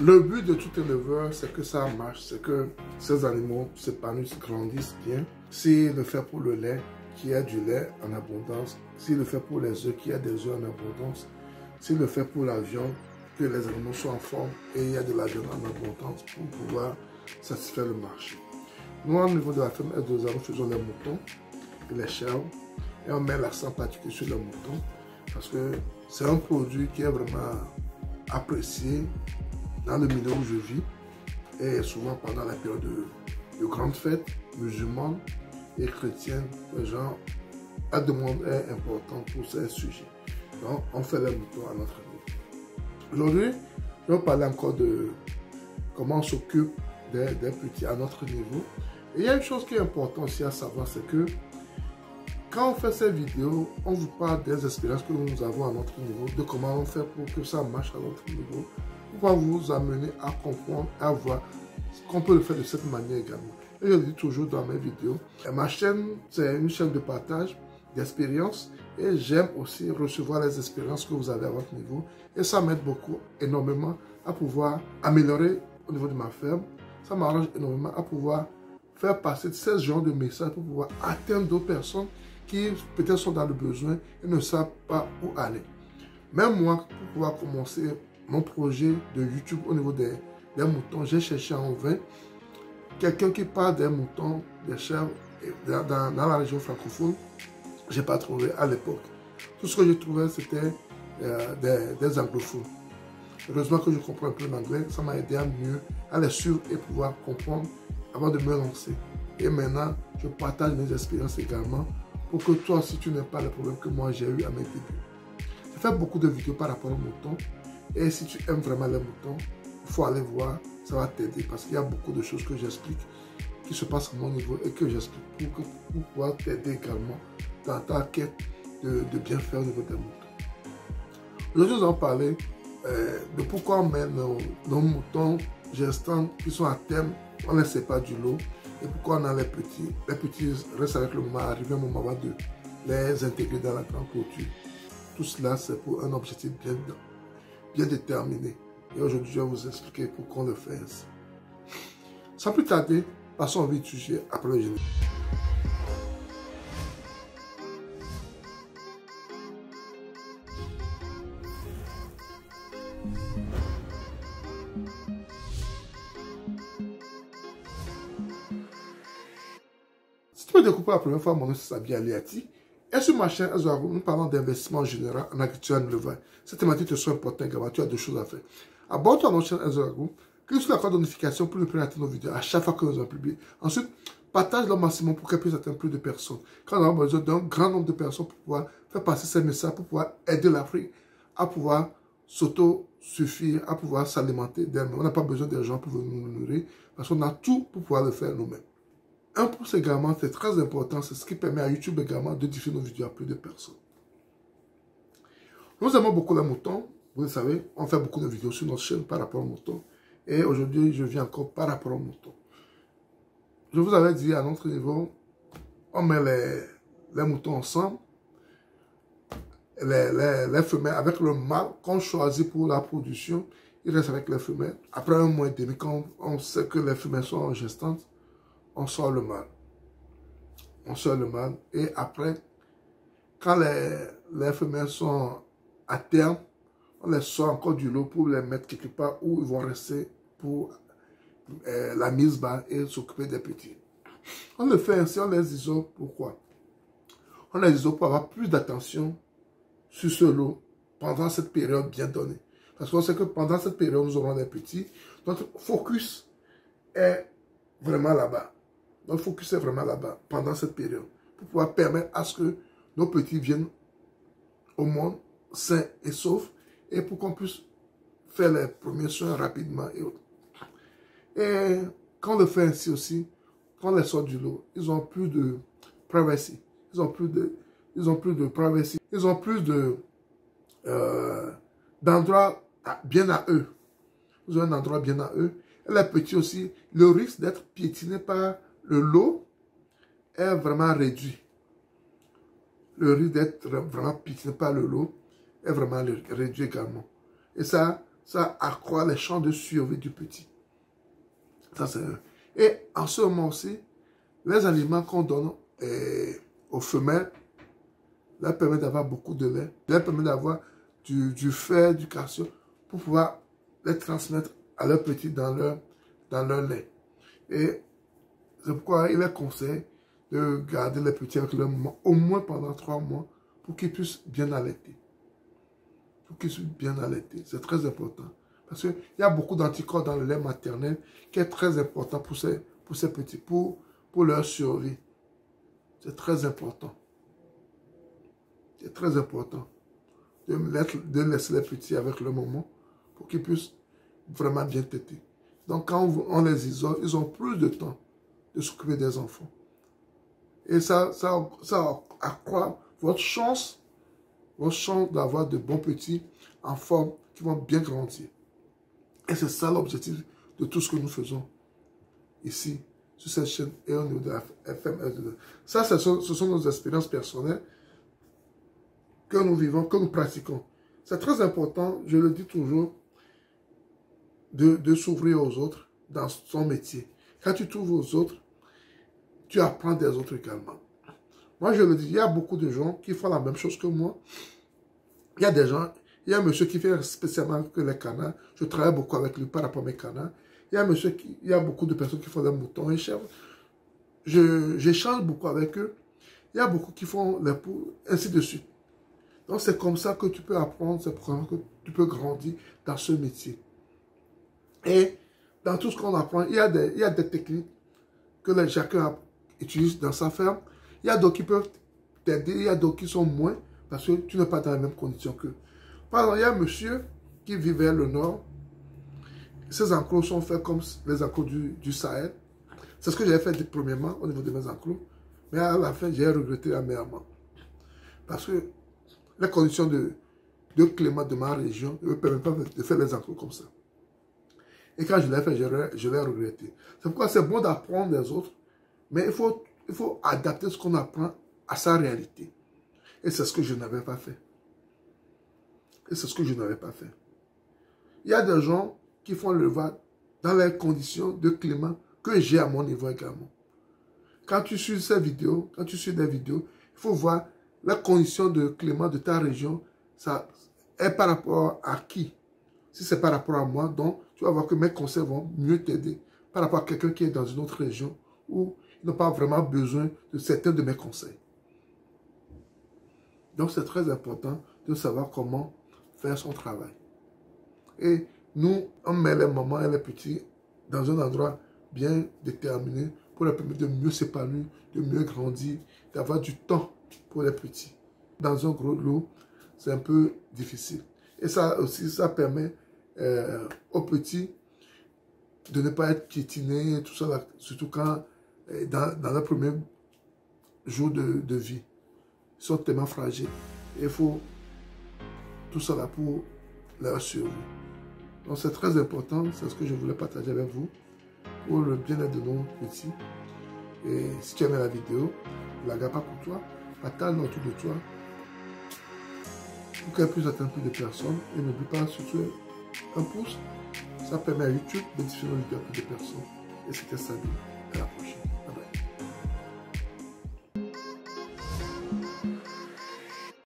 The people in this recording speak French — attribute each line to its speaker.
Speaker 1: Le but de tout éleveur, c'est que ça marche, c'est que ces animaux s'épanouissent, grandissent bien. S'il le fait pour le lait, qu'il y ait du lait en abondance. S'il le fait pour les œufs, qu'il y ait des œufs en abondance. S'il le fait pour la viande, que les animaux soient en forme et il y a de la viande en abondance pour pouvoir satisfaire le marché. Nous, au niveau de la ferme S2A, nous faisons les moutons et les chèvres et on met l'accent particulier sur les moutons parce que c'est un produit qui est vraiment apprécié dans le milieu où je vis et souvent pendant la période de grandes fêtes musulmanes et chrétiennes, les gens, la demande est importante pour ces sujets. Donc, on fait les moutons à notre niveau. Aujourd'hui, je vais parler encore de comment on s'occupe des petits à notre niveau. Et il y a une chose qui est importante aussi à savoir, c'est que quand on fait ces vidéos, on vous parle des expériences que nous avons à notre niveau, de comment on fait pour que ça marche à notre niveau, pour vous amener à comprendre, à voir qu'on peut le faire de cette manière également. Et je le dis toujours dans mes vidéos, ma chaîne, c'est une chaîne de partage d'expériences et j'aime aussi recevoir les expériences que vous avez à votre niveau et ça m'aide beaucoup, énormément à pouvoir améliorer au niveau de ma ferme. Ça m'arrange énormément à pouvoir faire passer ce genre de messages pour pouvoir atteindre d'autres personnes qui peut-être sont dans le besoin et ne savent pas où aller. Même moi, pour pouvoir commencer mon projet de YouTube au niveau des moutons, j'ai cherché en vain quelqu'un qui parle des moutons, des chèvres dans la région francophone. Je n'ai pas trouvé à l'époque. Tout ce que j'ai trouvé, c'était des anglophones. Heureusement que je comprends un peu l'anglais, ça m'a aidé à mieux à les suivre et pouvoir comprendre avant de me lancer. Et maintenant, je partage mes expériences également pour que toi aussi tu n'aies pas les problèmes que moi j'ai eu à mes débuts. J'ai fait beaucoup de vidéos par rapport aux moutons et si tu aimes vraiment les moutons, il faut aller voir, ça va t'aider parce qu'il y a beaucoup de choses que j'explique qui se passent à mon niveau et que j'explique pour pouvoir t'aider également dans ta quête de bien faire au niveau des moutons. Aujourd'hui, nous allons parler de pourquoi on met nos moutons gestants qui sont à terme, on ne les sépare du lot et pourquoi on a les petits. Les petits restent avec le moment, arrivé un moment avant de les intégrer dans la grande clôture. Tout cela, c'est pour un objectif bien déterminé. Et aujourd'hui, je vais vous expliquer pourquoi on le fait ainsi. Sans plus tarder, passons au vif du sujet après le générique. Si tu me découvres pour la première fois, mon nom c'est Sabi Aliati. Et sur ma chaîne, nous parlons d'investissement en général en agriculture et en élevage. Cette thématique te sera importante également, tu as deux choses à faire. Abonne-toi à notre chaîne Ezoragou, clique sur la cloche de notification pour ne plus rater nos vidéos à chaque fois que nous en publions. Ensuite, partage-le au maximum pour qu'elle puisse atteindre plus de personnes. Quand on a besoin d'un grand nombre de personnes pour pouvoir faire passer ces messages, pour pouvoir aider l'Afrique à pouvoir s'auto-suffire, à pouvoir s'alimenter d'elle-même. On n'a pas besoin des gens pour nous nourrir parce qu'on a tout pour pouvoir le faire nous-mêmes. Un pouce également, c'est très important, c'est ce qui permet à YouTube également de diffuser nos vidéos à plus de personnes. Nous aimons beaucoup les moutons, vous le savez, on fait beaucoup de vidéos sur notre chaîne par rapport aux moutons. Et aujourd'hui, je viens encore par rapport aux moutons. Je vous avais dit à notre niveau, on met les moutons ensemble, les femelles avec le mâle qu'on choisit pour la production, il reste avec les femelles. Après un mois et demi, quand on sait que les femelles sont gestantes, on sort le mâle. On sort le mâle et après, quand les femelles sont à terme, on les sort encore du lot pour les mettre quelque part où ils vont rester pour la mise bas et s'occuper des petits. On le fait ainsi, on les isole. Pourquoi? On les isole pour avoir plus d'attention sur ce lot pendant cette période bien donnée. Parce qu'on sait que pendant cette période, nous aurons des petits. Notre focus est vraiment là-bas. Notre focus est vraiment là-bas pendant cette période. Pour pouvoir permettre à ce que nos petits viennent au monde sains et saufs. Et pour qu'on puisse faire les premiers soins rapidement et autres. Et quand on le fait ainsi aussi, quand on les sort du lot, ils n'ont plus de privacy. Ils n'ont plus de privacy. Ils ont plus d'endroits bien à eux. Ils ont un endroit bien à eux. Et les petits aussi, le risque d'être piétiné par le lot est vraiment réduit. Le risque d'être vraiment piétiné par le lot est vraiment réduit également. Et ça, ça accroît les chances de survie du petit. Ça, c'est un. Et en ce moment aussi, les aliments qu'on donne aux femelles leur permettent d'avoir beaucoup de lait, leur permettent d'avoir du fer, du calcium, pour pouvoir les transmettre à leurs petits dans leur lait. Et c'est pourquoi il est conseillé de garder les petits avec leur maman au moins pendant 3 mois pour qu'ils puissent bien allaiter. Pour qu'ils puissent bien allaiter. C'est très important. Parce qu'il y a beaucoup d'anticorps dans le lait maternel qui est très important pour ces petits, pour leur survie. C'est très important. C'est très important de laisser les petits avec leur maman pour qu'ils puissent vraiment bien téter. Donc quand on les isole, ils ont plus de temps de s'occuper des enfants. Et ça accroît votre chance d'avoir de bons petits en forme qui vont bien grandir. Et c'est ça l'objectif de tout ce que nous faisons ici, sur cette chaîne et au niveau de la FM. Ça, ce sont nos expériences personnelles que nous vivons, que nous pratiquons. C'est très important, je le dis toujours, de s'ouvrir aux autres dans son métier. Quand tu t'ouvres aux autres, tu apprends des autres également. Moi, je le dis, il y a beaucoup de gens qui font la même chose que moi. Il y a des gens, il y a un monsieur qui fait spécialement que les canards. Je travaille beaucoup avec lui par rapport à mes canards. Il y a beaucoup de personnes qui font des moutons et chèvres. J'échange beaucoup avec eux. Il y a beaucoup qui font les poules, ainsi de suite. Donc, c'est comme ça que tu peux apprendre, c'est comme ça que tu peux grandir dans ce métier. Et dans tout ce qu'on apprend, il y a des techniques que chacun utilise dans sa ferme. Il y a d'autres qui peuvent t'aider, il y a d'autres qui sont moins, parce que tu n'es pas dans les mêmes conditions qu'eux. Par exemple, il y a un monsieur qui vit vers le nord. Ses enclos sont faits comme les enclos du Sahel. C'est ce que j'avais fait premièrement au niveau de mes enclos. Mais à la fin, j'ai regretté amèrement. Parce que les conditions de climat de ma région ne me permettent pas de faire les enclos comme ça. Et quand je l'ai fait, je l'ai regretté. C'est pourquoi c'est bon d'apprendre des autres, mais il faut adapter ce qu'on apprend à sa réalité. Et c'est ce que je n'avais pas fait. Et c'est ce que je n'avais pas fait. Il y a des gens qui font l'élevage dans les conditions de climat que j'ai à mon niveau également. Quand tu suis ces vidéos, quand tu suis des vidéos, il faut voir les conditions de climat de ta région, ça est par rapport à qui? Si c'est par rapport à moi, donc tu vas voir que mes conseils vont mieux t'aider par rapport à quelqu'un qui est dans une autre région où il n'a pas vraiment besoin de certains de mes conseils. Donc c'est très important de savoir comment faire son travail. Et nous, on met les mamans et les petits dans un endroit bien déterminé pour leur permettre de mieux s'épanouir, de mieux grandir, d'avoir du temps pour les petits. Dans un gros lot, c'est un peu difficile. Et ça aussi, ça permet aux petits de ne pas être piétinés, tout ça, là, surtout quand, dans les premiers jours de vie, ils sont tellement fragiles. Et il faut tout ça là pour leur survie. Donc c'est très important, c'est ce que je voulais partager avec vous pour le bien-être de nos petits. Et si tu aimais la vidéo, ne la garde pas pour toi, partage-la autour de toi pour qu'elle puisse atteindre plus de personnes. Et n'oublie pas surtout un pouce, ça permet à YouTube de diffuser le vidéo à plus de personnes. Et c'était Salut.